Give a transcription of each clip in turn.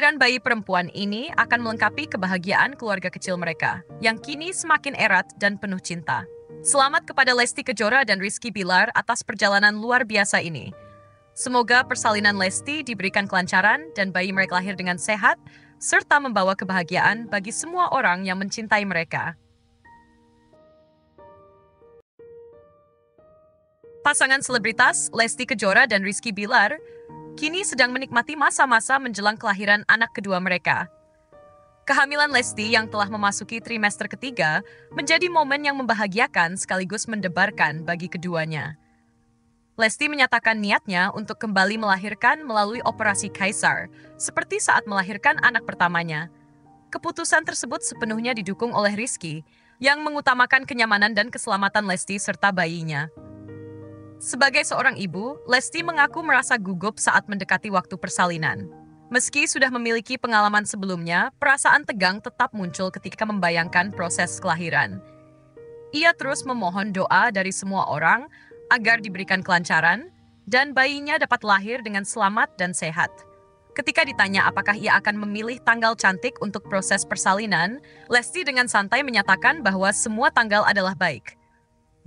Kehadiran bayi perempuan ini akan melengkapi kebahagiaan keluarga kecil mereka, yang kini semakin erat dan penuh cinta. Selamat kepada Lesti Kejora dan Rizky Bilar atas perjalanan luar biasa ini. Semoga persalinan Lesti diberikan kelancaran dan bayi mereka lahir dengan sehat, serta membawa kebahagiaan bagi semua orang yang mencintai mereka. Pasangan selebritas Lesti Kejora dan Rizky Bilar kini sedang menikmati masa-masa menjelang kelahiran anak kedua mereka. Kehamilan Lesti yang telah memasuki trimester ketiga menjadi momen yang membahagiakan sekaligus mendebarkan bagi keduanya. Lesti menyatakan niatnya untuk kembali melahirkan melalui operasi kaisar, seperti saat melahirkan anak pertamanya. Keputusan tersebut sepenuhnya didukung oleh Rizky, yang mengutamakan kenyamanan dan keselamatan Lesti serta bayinya. Sebagai seorang ibu, Lesti mengaku merasa gugup saat mendekati waktu persalinan. Meski sudah memiliki pengalaman sebelumnya, perasaan tegang tetap muncul ketika membayangkan proses kelahiran. Ia terus memohon doa dari semua orang agar diberikan kelancaran dan bayinya dapat lahir dengan selamat dan sehat. Ketika ditanya apakah ia akan memilih tanggal cantik untuk proses persalinan, Lesti dengan santai menyatakan bahwa semua tanggal adalah baik.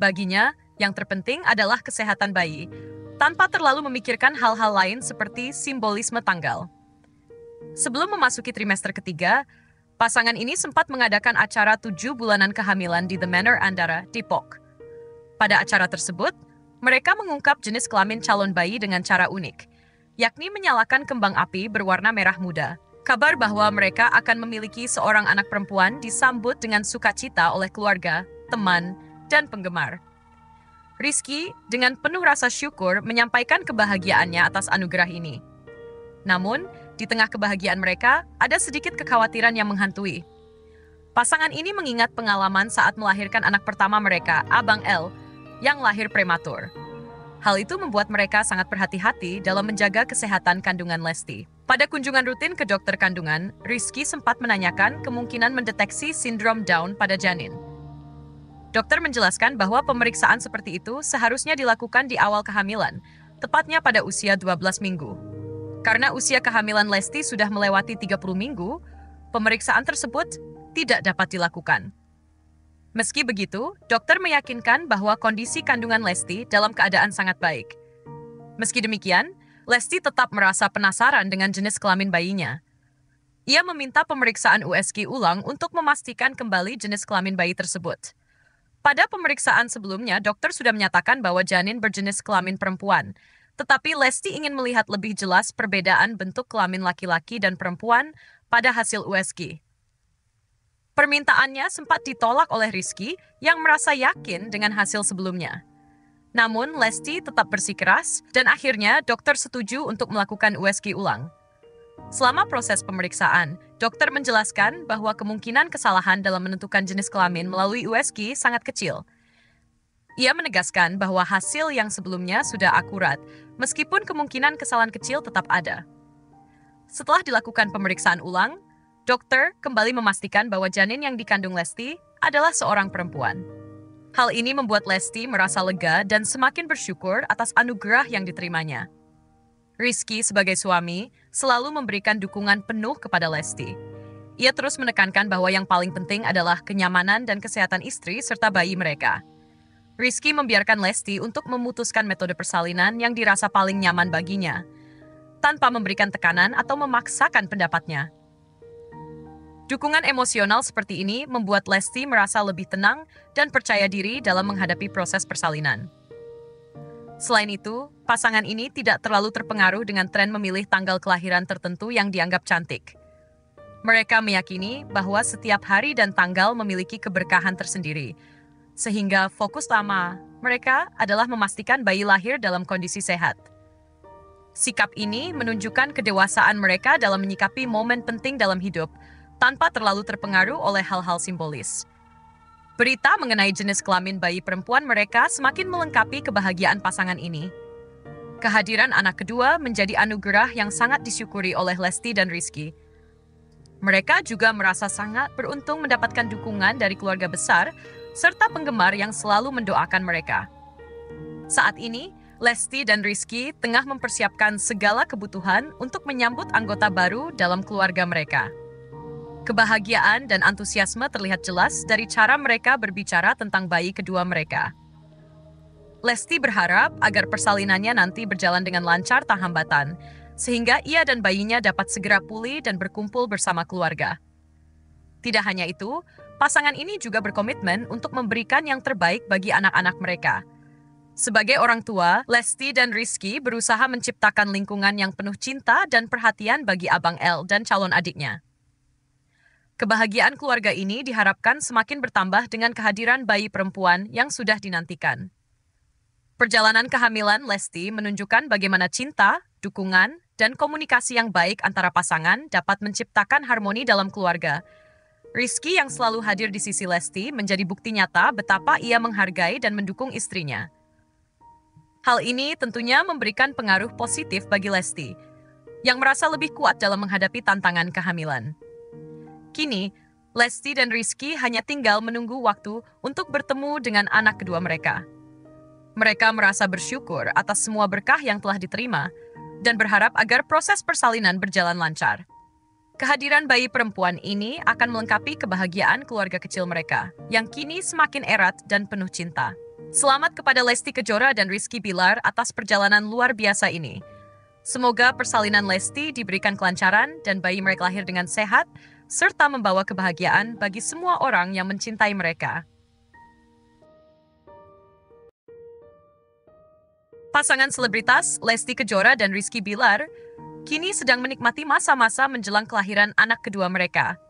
Baginya, yang terpenting adalah kesehatan bayi, tanpa terlalu memikirkan hal-hal lain seperti simbolisme tanggal. Sebelum memasuki trimester ketiga, pasangan ini sempat mengadakan acara 7 bulanan kehamilan di The Manor Andara, Depok. Pada acara tersebut, mereka mengungkap jenis kelamin calon bayi dengan cara unik, yakni menyalakan kembang api berwarna merah muda. Kabar bahwa mereka akan memiliki seorang anak perempuan disambut dengan sukacita oleh keluarga, teman, dan penggemar. Rizky dengan penuh rasa syukur menyampaikan kebahagiaannya atas anugerah ini. Namun, di tengah kebahagiaan mereka, ada sedikit kekhawatiran yang menghantui. Pasangan ini mengingat pengalaman saat melahirkan anak pertama mereka, Abang L, yang lahir prematur. Hal itu membuat mereka sangat berhati-hati dalam menjaga kesehatan kandungan Lesti. Pada kunjungan rutin ke dokter kandungan, Rizky sempat menanyakan kemungkinan mendeteksi sindrom Down pada janin. Dokter menjelaskan bahwa pemeriksaan seperti itu seharusnya dilakukan di awal kehamilan, tepatnya pada usia 12 minggu. Karena usia kehamilan Lesti sudah melewati 30 minggu, pemeriksaan tersebut tidak dapat dilakukan. Meski begitu, dokter meyakinkan bahwa kondisi kandungan Lesti dalam keadaan sangat baik. Meski demikian, Lesti tetap merasa penasaran dengan jenis kelamin bayinya. Ia meminta pemeriksaan USG ulang untuk memastikan kembali jenis kelamin bayi tersebut. Pada pemeriksaan sebelumnya, dokter sudah menyatakan bahwa janin berjenis kelamin perempuan, tetapi Lesti ingin melihat lebih jelas perbedaan bentuk kelamin laki-laki dan perempuan pada hasil USG. Permintaannya sempat ditolak oleh Rizky yang merasa yakin dengan hasil sebelumnya. Namun, Lesti tetap bersikeras dan akhirnya dokter setuju untuk melakukan USG ulang. Selama proses pemeriksaan, dokter menjelaskan bahwa kemungkinan kesalahan dalam menentukan jenis kelamin melalui USG sangat kecil. Ia menegaskan bahwa hasil yang sebelumnya sudah akurat, meskipun kemungkinan kesalahan kecil tetap ada. Setelah dilakukan pemeriksaan ulang, dokter kembali memastikan bahwa janin yang dikandung Lesti adalah seorang perempuan. Hal ini membuat Lesti merasa lega dan semakin bersyukur atas anugerah yang diterimanya. Rizky sebagai suami selalu memberikan dukungan penuh kepada Lesti. Ia terus menekankan bahwa yang paling penting adalah kenyamanan dan kesehatan istri serta bayi mereka. Rizky membiarkan Lesti untuk memutuskan metode persalinan yang dirasa paling nyaman baginya, tanpa memberikan tekanan atau memaksakan pendapatnya. Dukungan emosional seperti ini membuat Lesti merasa lebih tenang dan percaya diri dalam menghadapi proses persalinan. Selain itu, pasangan ini tidak terlalu terpengaruh dengan tren memilih tanggal kelahiran tertentu yang dianggap cantik. Mereka meyakini bahwa setiap hari dan tanggal memiliki keberkahan tersendiri, sehingga fokus utama mereka adalah memastikan bayi lahir dalam kondisi sehat. Sikap ini menunjukkan kedewasaan mereka dalam menyikapi momen penting dalam hidup, tanpa terlalu terpengaruh oleh hal-hal simbolis. Berita mengenai jenis kelamin bayi perempuan mereka semakin melengkapi kebahagiaan pasangan ini. Kehadiran anak kedua menjadi anugerah yang sangat disyukuri oleh Lesti dan Rizky. Mereka juga merasa sangat beruntung mendapatkan dukungan dari keluarga besar serta penggemar yang selalu mendoakan mereka. Saat ini, Lesti dan Rizky tengah mempersiapkan segala kebutuhan untuk menyambut anggota baru dalam keluarga mereka. Kebahagiaan dan antusiasme terlihat jelas dari cara mereka berbicara tentang bayi kedua mereka. Lesti berharap agar persalinannya nanti berjalan dengan lancar tanpa hambatan, sehingga ia dan bayinya dapat segera pulih dan berkumpul bersama keluarga. Tidak hanya itu, pasangan ini juga berkomitmen untuk memberikan yang terbaik bagi anak-anak mereka. Sebagai orang tua, Lesti dan Rizky berusaha menciptakan lingkungan yang penuh cinta dan perhatian bagi Abang L dan calon adiknya. Kebahagiaan keluarga ini diharapkan semakin bertambah dengan kehadiran bayi perempuan yang sudah dinantikan. Perjalanan kehamilan Lesti menunjukkan bagaimana cinta, dukungan, dan komunikasi yang baik antara pasangan dapat menciptakan harmoni dalam keluarga. Rizky yang selalu hadir di sisi Lesti menjadi bukti nyata betapa ia menghargai dan mendukung istrinya. Hal ini tentunya memberikan pengaruh positif bagi Lesti, yang merasa lebih kuat dalam menghadapi tantangan kehamilan. Kini, Lesti dan Rizky hanya tinggal menunggu waktu untuk bertemu dengan anak kedua mereka. Mereka merasa bersyukur atas semua berkah yang telah diterima dan berharap agar proses persalinan berjalan lancar. Kehadiran bayi perempuan ini akan melengkapi kebahagiaan keluarga kecil mereka, yang kini semakin erat dan penuh cinta. Selamat kepada Lesti Kejora dan Rizky Bilar atas perjalanan luar biasa ini. Semoga persalinan Lesti diberikan kelancaran dan bayi mereka lahir dengan sehat, serta membawa kebahagiaan bagi semua orang yang mencintai mereka. Pasangan selebritas Lesti Kejora dan Rizky Bilar kini sedang menikmati masa-masa menjelang kelahiran anak kedua mereka.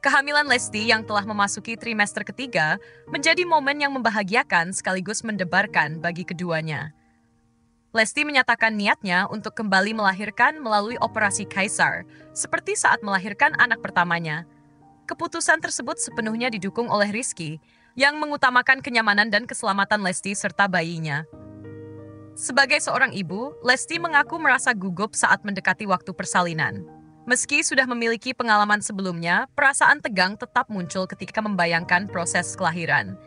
Kehamilan Lesti yang telah memasuki trimester ketiga menjadi momen yang membahagiakan sekaligus mendebarkan bagi keduanya. Lesti menyatakan niatnya untuk kembali melahirkan melalui operasi kaisar, seperti saat melahirkan anak pertamanya. Keputusan tersebut sepenuhnya didukung oleh Rizky, yang mengutamakan kenyamanan dan keselamatan Lesti serta bayinya. Sebagai seorang ibu, Lesti mengaku merasa gugup saat mendekati waktu persalinan. Meski sudah memiliki pengalaman sebelumnya, perasaan tegang tetap muncul ketika membayangkan proses kelahiran.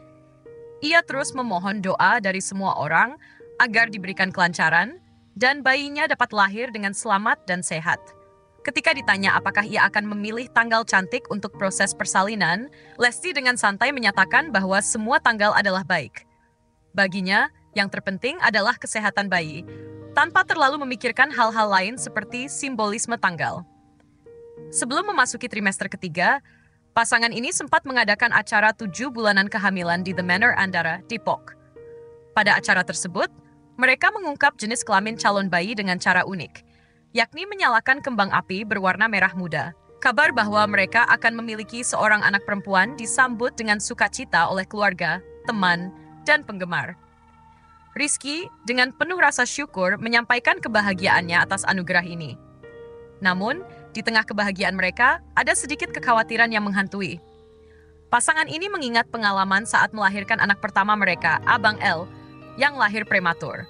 Ia terus memohon doa dari semua orang agar diberikan kelancaran dan bayinya dapat lahir dengan selamat dan sehat. Ketika ditanya apakah ia akan memilih tanggal cantik untuk proses persalinan, Lesti dengan santai menyatakan bahwa semua tanggal adalah baik. Baginya, yang terpenting adalah kesehatan bayi, tanpa terlalu memikirkan hal-hal lain seperti simbolisme tanggal. Sebelum memasuki trimester ketiga, pasangan ini sempat mengadakan acara 7 bulanan kehamilan di The Manor Andara, Depok. Pada acara tersebut, mereka mengungkap jenis kelamin calon bayi dengan cara unik, yakni menyalakan kembang api berwarna merah muda. Kabar bahwa mereka akan memiliki seorang anak perempuan disambut dengan sukacita oleh keluarga, teman, dan penggemar. Rizky dengan penuh rasa syukur menyampaikan kebahagiaannya atas anugerah ini. Namun, di tengah kebahagiaan mereka, ada sedikit kekhawatiran yang menghantui. Pasangan ini mengingat pengalaman saat melahirkan anak pertama mereka, Abang L, yang lahir prematur.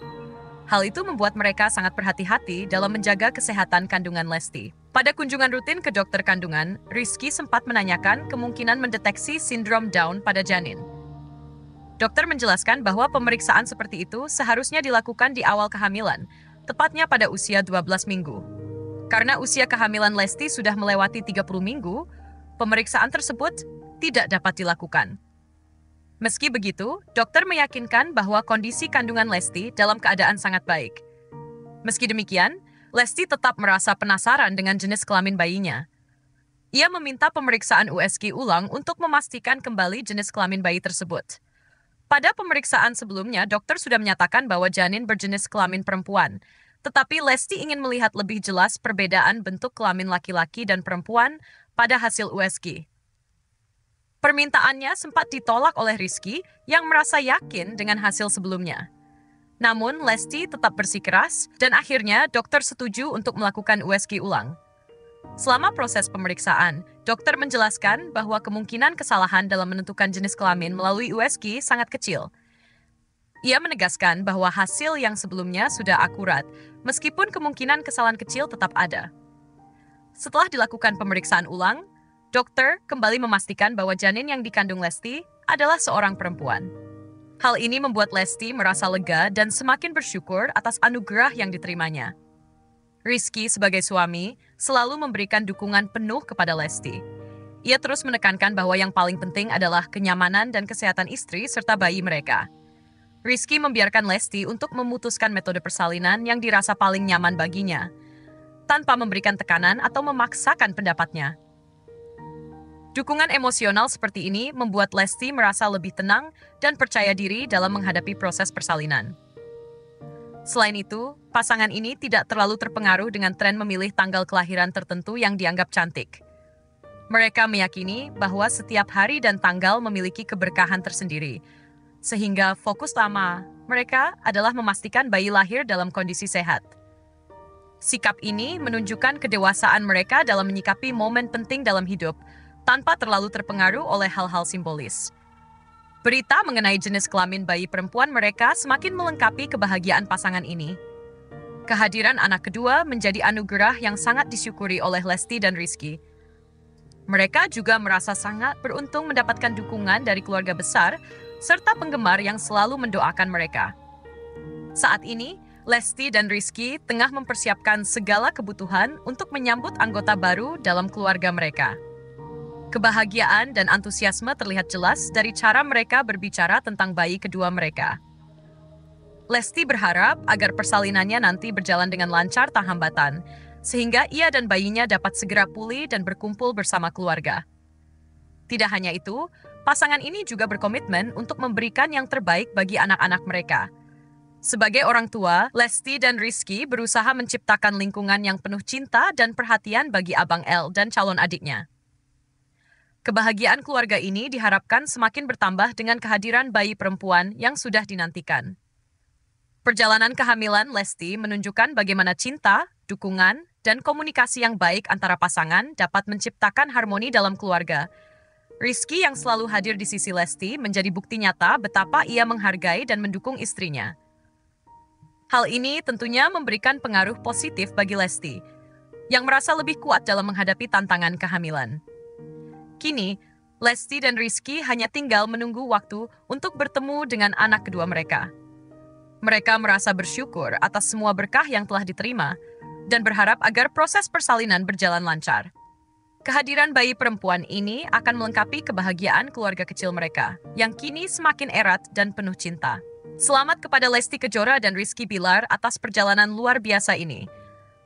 Hal itu membuat mereka sangat berhati-hati dalam menjaga kesehatan kandungan Lesti. Pada kunjungan rutin ke dokter kandungan, Rizky sempat menanyakan kemungkinan mendeteksi sindrom Down pada janin. Dokter menjelaskan bahwa pemeriksaan seperti itu seharusnya dilakukan di awal kehamilan, tepatnya pada usia 12 minggu. Karena usia kehamilan Lesti sudah melewati 30 minggu, pemeriksaan tersebut tidak dapat dilakukan. Meski begitu, dokter meyakinkan bahwa kondisi kandungan Lesti dalam keadaan sangat baik. Meski demikian, Lesti tetap merasa penasaran dengan jenis kelamin bayinya. Ia meminta pemeriksaan USG ulang untuk memastikan kembali jenis kelamin bayi tersebut. Pada pemeriksaan sebelumnya, dokter sudah menyatakan bahwa janin berjenis kelamin perempuan, tetapi Lesti ingin melihat lebih jelas perbedaan bentuk kelamin laki-laki dan perempuan pada hasil USG. Permintaannya sempat ditolak oleh Rizky yang merasa yakin dengan hasil sebelumnya. Namun, Lesti tetap bersikeras dan akhirnya dokter setuju untuk melakukan USG ulang. Selama proses pemeriksaan, dokter menjelaskan bahwa kemungkinan kesalahan dalam menentukan jenis kelamin melalui USG sangat kecil. Ia menegaskan bahwa hasil yang sebelumnya sudah akurat, meskipun kemungkinan kesalahan kecil tetap ada. Setelah dilakukan pemeriksaan ulang, dokter kembali memastikan bahwa janin yang dikandung Lesti adalah seorang perempuan. Hal ini membuat Lesti merasa lega dan semakin bersyukur atas anugerah yang diterimanya. Rizky sebagai suami selalu memberikan dukungan penuh kepada Lesti. Ia terus menekankan bahwa yang paling penting adalah kenyamanan dan kesehatan istri serta bayi mereka. Rizky membiarkan Lesti untuk memutuskan metode persalinan yang dirasa paling nyaman baginya, tanpa memberikan tekanan atau memaksakan pendapatnya. Dukungan emosional seperti ini membuat Lesti merasa lebih tenang dan percaya diri dalam menghadapi proses persalinan. Selain itu, pasangan ini tidak terlalu terpengaruh dengan tren memilih tanggal kelahiran tertentu yang dianggap cantik. Mereka meyakini bahwa setiap hari dan tanggal memiliki keberkahan tersendiri, sehingga fokus utama mereka adalah memastikan bayi lahir dalam kondisi sehat. Sikap ini menunjukkan kedewasaan mereka dalam menyikapi momen penting dalam hidup, tanpa terlalu terpengaruh oleh hal-hal simbolis. Berita mengenai jenis kelamin bayi perempuan mereka semakin melengkapi kebahagiaan pasangan ini. Kehadiran anak kedua menjadi anugerah yang sangat disyukuri oleh Lesti dan Rizky. Mereka juga merasa sangat beruntung mendapatkan dukungan dari keluarga besar serta penggemar yang selalu mendoakan mereka. Saat ini, Lesti dan Rizky tengah mempersiapkan segala kebutuhan untuk menyambut anggota baru dalam keluarga mereka. Kebahagiaan dan antusiasme terlihat jelas dari cara mereka berbicara tentang bayi kedua mereka. Lesti berharap agar persalinannya nanti berjalan dengan lancar tanpa hambatan, sehingga ia dan bayinya dapat segera pulih dan berkumpul bersama keluarga. Tidak hanya itu, pasangan ini juga berkomitmen untuk memberikan yang terbaik bagi anak-anak mereka. Sebagai orang tua, Lesti dan Rizky berusaha menciptakan lingkungan yang penuh cinta dan perhatian bagi Abang L dan calon adiknya. Kebahagiaan keluarga ini diharapkan semakin bertambah dengan kehadiran bayi perempuan yang sudah dinantikan. Perjalanan kehamilan Lesti menunjukkan bagaimana cinta, dukungan, dan komunikasi yang baik antara pasangan dapat menciptakan harmoni dalam keluarga. Rizky yang selalu hadir di sisi Lesti menjadi bukti nyata betapa ia menghargai dan mendukung istrinya. Hal ini tentunya memberikan pengaruh positif bagi Lesti, yang merasa lebih kuat dalam menghadapi tantangan kehamilan. Kini, Lesti dan Rizky hanya tinggal menunggu waktu untuk bertemu dengan anak kedua mereka. Mereka merasa bersyukur atas semua berkah yang telah diterima dan berharap agar proses persalinan berjalan lancar. Kehadiran bayi perempuan ini akan melengkapi kebahagiaan keluarga kecil mereka, yang kini semakin erat dan penuh cinta. Selamat kepada Lesti Kejora dan Rizky Bilar atas perjalanan luar biasa ini.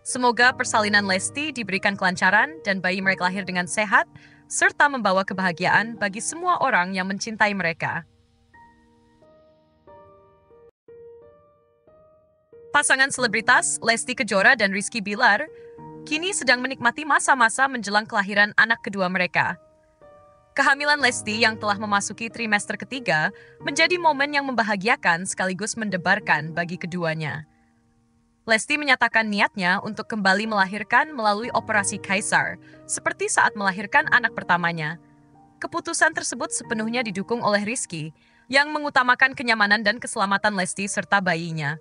Semoga persalinan Lesti diberikan kelancaran dan bayi mereka lahir dengan sehat, serta membawa kebahagiaan bagi semua orang yang mencintai mereka. Pasangan selebritas Lesti Kejora dan Rizky Bilar kini sedang menikmati masa-masa menjelang kelahiran anak kedua mereka. Kehamilan Lesti yang telah memasuki trimester ketiga menjadi momen yang membahagiakan sekaligus mendebarkan bagi keduanya. Lesti menyatakan niatnya untuk kembali melahirkan melalui operasi kaisar, seperti saat melahirkan anak pertamanya. Keputusan tersebut sepenuhnya didukung oleh Rizky, yang mengutamakan kenyamanan dan keselamatan Lesti serta bayinya.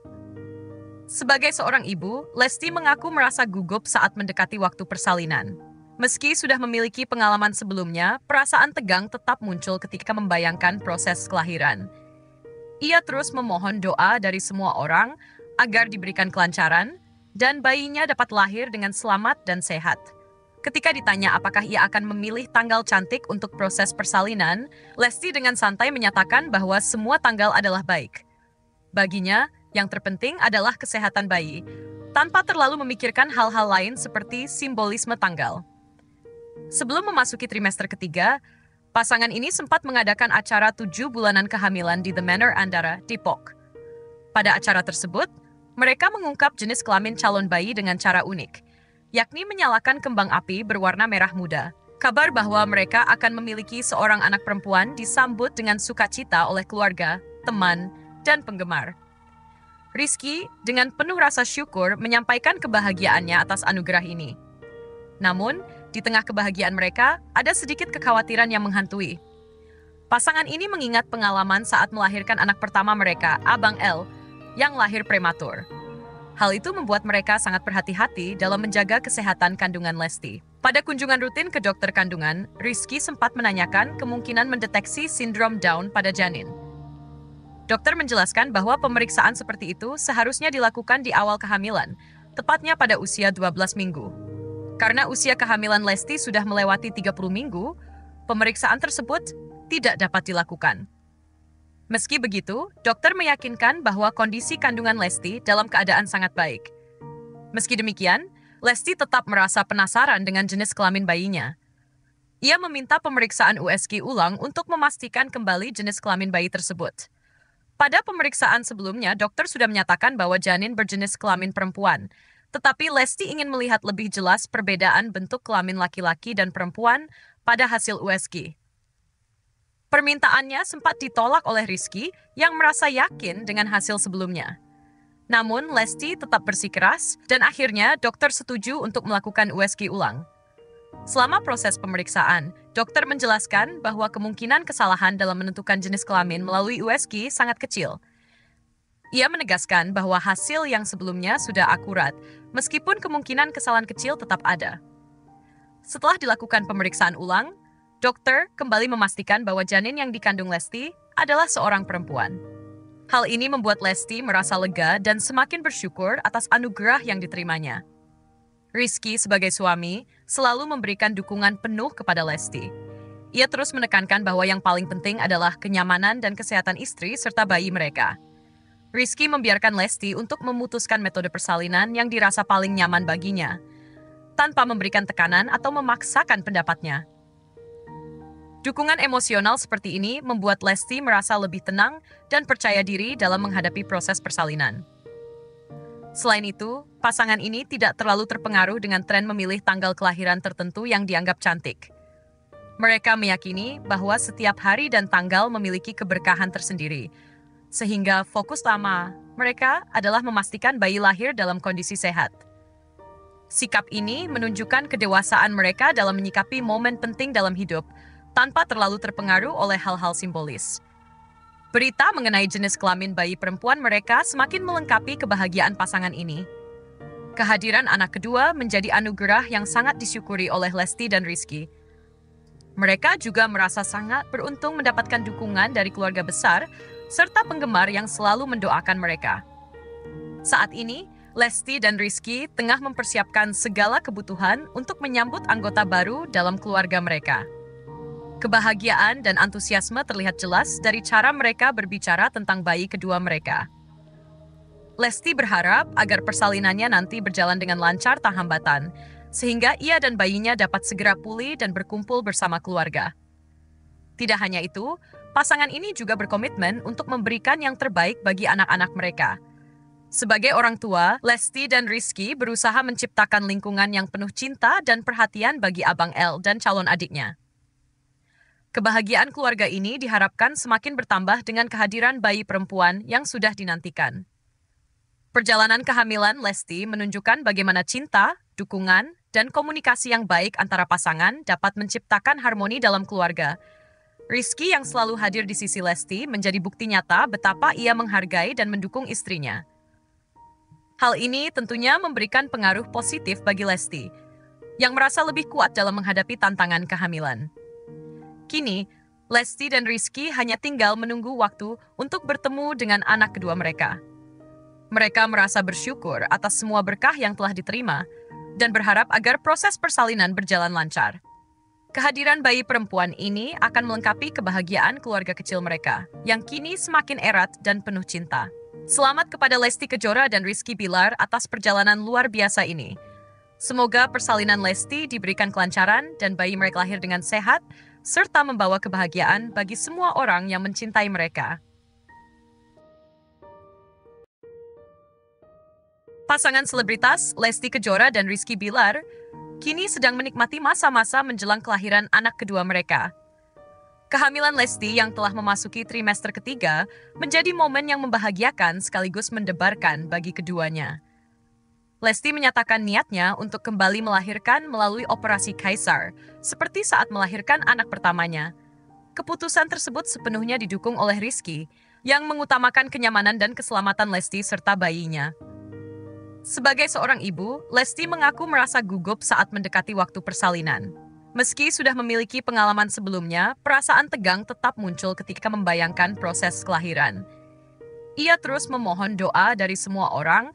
Sebagai seorang ibu, Lesti mengaku merasa gugup saat mendekati waktu persalinan. Meski sudah memiliki pengalaman sebelumnya, perasaan tegang tetap muncul ketika membayangkan proses kelahiran. Ia terus memohon doa dari semua orang agar diberikan kelancaran, dan bayinya dapat lahir dengan selamat dan sehat. Ketika ditanya apakah ia akan memilih tanggal cantik untuk proses persalinan, Lesti dengan santai menyatakan bahwa semua tanggal adalah baik. Baginya, yang terpenting adalah kesehatan bayi, tanpa terlalu memikirkan hal-hal lain seperti simbolisme tanggal. Sebelum memasuki trimester ketiga, pasangan ini sempat mengadakan acara 7 bulanan kehamilan di The Manor Andara, Depok. Pada acara tersebut, mereka mengungkap jenis kelamin calon bayi dengan cara unik, yakni menyalakan kembang api berwarna merah muda. Kabar bahwa mereka akan memiliki seorang anak perempuan disambut dengan sukacita oleh keluarga, teman, dan penggemar. Rizky dengan penuh rasa syukur menyampaikan kebahagiaannya atas anugerah ini. Namun, di tengah kebahagiaan mereka, ada sedikit kekhawatiran yang menghantui. Pasangan ini mengingat pengalaman saat melahirkan anak pertama mereka, Abang L, yang lahir prematur. Hal itu membuat mereka sangat berhati-hati dalam menjaga kesehatan kandungan Lesti. Pada kunjungan rutin ke dokter kandungan, Rizky sempat menanyakan kemungkinan mendeteksi sindrom Down pada janin. Dokter menjelaskan bahwa pemeriksaan seperti itu seharusnya dilakukan di awal kehamilan, tepatnya pada usia 12 minggu. Karena usia kehamilan Lesti sudah melewati 30 minggu, pemeriksaan tersebut tidak dapat dilakukan. Meski begitu, dokter meyakinkan bahwa kondisi kandungan Lesti dalam keadaan sangat baik. Meski demikian, Lesti tetap merasa penasaran dengan jenis kelamin bayinya. Ia meminta pemeriksaan USG ulang untuk memastikan kembali jenis kelamin bayi tersebut. Pada pemeriksaan sebelumnya, dokter sudah menyatakan bahwa janin berjenis kelamin perempuan, tetapi Lesti ingin melihat lebih jelas perbedaan bentuk kelamin laki-laki dan perempuan pada hasil USG. Permintaannya sempat ditolak oleh Rizky yang merasa yakin dengan hasil sebelumnya. Namun, Lesti tetap bersikeras dan akhirnya dokter setuju untuk melakukan USG ulang. Selama proses pemeriksaan, dokter menjelaskan bahwa kemungkinan kesalahan dalam menentukan jenis kelamin melalui USG sangat kecil. Ia menegaskan bahwa hasil yang sebelumnya sudah akurat, meskipun kemungkinan kesalahan kecil tetap ada. Setelah dilakukan pemeriksaan ulang, dokter kembali memastikan bahwa janin yang dikandung Lesti adalah seorang perempuan. Hal ini membuat Lesti merasa lega dan semakin bersyukur atas anugerah yang diterimanya. Rizky sebagai suami selalu memberikan dukungan penuh kepada Lesti. Ia terus menekankan bahwa yang paling penting adalah kenyamanan dan kesehatan istri serta bayi mereka. Rizky membiarkan Lesti untuk memutuskan metode persalinan yang dirasa paling nyaman baginya, tanpa memberikan tekanan atau memaksakan pendapatnya. Dukungan emosional seperti ini membuat Lesti merasa lebih tenang dan percaya diri dalam menghadapi proses persalinan. Selain itu, pasangan ini tidak terlalu terpengaruh dengan tren memilih tanggal kelahiran tertentu yang dianggap cantik. Mereka meyakini bahwa setiap hari dan tanggal memiliki keberkahan tersendiri, sehingga fokus utama mereka adalah memastikan bayi lahir dalam kondisi sehat. Sikap ini menunjukkan kedewasaan mereka dalam menyikapi momen penting dalam hidup, tanpa terlalu terpengaruh oleh hal-hal simbolis. Berita mengenai jenis kelamin bayi perempuan mereka semakin melengkapi kebahagiaan pasangan ini. Kehadiran anak kedua menjadi anugerah yang sangat disyukuri oleh Lesti dan Rizky. Mereka juga merasa sangat beruntung mendapatkan dukungan dari keluarga besar serta penggemar yang selalu mendoakan mereka. Saat ini, Lesti dan Rizky tengah mempersiapkan segala kebutuhan untuk menyambut anggota baru dalam keluarga mereka. Kebahagiaan dan antusiasme terlihat jelas dari cara mereka berbicara tentang bayi kedua mereka. Lesti berharap agar persalinannya nanti berjalan dengan lancar tanpa hambatan, sehingga ia dan bayinya dapat segera pulih dan berkumpul bersama keluarga. Tidak hanya itu, pasangan ini juga berkomitmen untuk memberikan yang terbaik bagi anak-anak mereka. Sebagai orang tua, Lesti dan Rizky berusaha menciptakan lingkungan yang penuh cinta dan perhatian bagi Abang El dan calon adiknya. Kebahagiaan keluarga ini diharapkan semakin bertambah dengan kehadiran bayi perempuan yang sudah dinantikan. Perjalanan kehamilan Lesti menunjukkan bagaimana cinta, dukungan, dan komunikasi yang baik antara pasangan dapat menciptakan harmoni dalam keluarga. Rizky yang selalu hadir di sisi Lesti menjadi bukti nyata betapa ia menghargai dan mendukung istrinya. Hal ini tentunya memberikan pengaruh positif bagi Lesti, yang merasa lebih kuat dalam menghadapi tantangan kehamilan. Kini, Lesti dan Rizky hanya tinggal menunggu waktu untuk bertemu dengan anak kedua mereka. Mereka merasa bersyukur atas semua berkah yang telah diterima dan berharap agar proses persalinan berjalan lancar. Kehadiran bayi perempuan ini akan melengkapi kebahagiaan keluarga kecil mereka, yang kini semakin erat dan penuh cinta. Selamat kepada Lesti Kejora dan Rizky Bilar atas perjalanan luar biasa ini. Semoga persalinan Lesti diberikan kelancaran dan bayi mereka lahir dengan sehat, serta membawa kebahagiaan bagi semua orang yang mencintai mereka. Pasangan selebritas Lesti Kejora dan Rizky Bilar kini sedang menikmati masa-masa menjelang kelahiran anak kedua mereka. Kehamilan Lesti yang telah memasuki trimester ketiga menjadi momen yang membahagiakan sekaligus mendebarkan bagi keduanya. Lesti menyatakan niatnya untuk kembali melahirkan melalui operasi kaisar, seperti saat melahirkan anak pertamanya. Keputusan tersebut sepenuhnya didukung oleh Rizky, yang mengutamakan kenyamanan dan keselamatan Lesti serta bayinya. Sebagai seorang ibu, Lesti mengaku merasa gugup saat mendekati waktu persalinan. Meski sudah memiliki pengalaman sebelumnya, perasaan tegang tetap muncul ketika membayangkan proses kelahiran. Ia terus memohon doa dari semua orang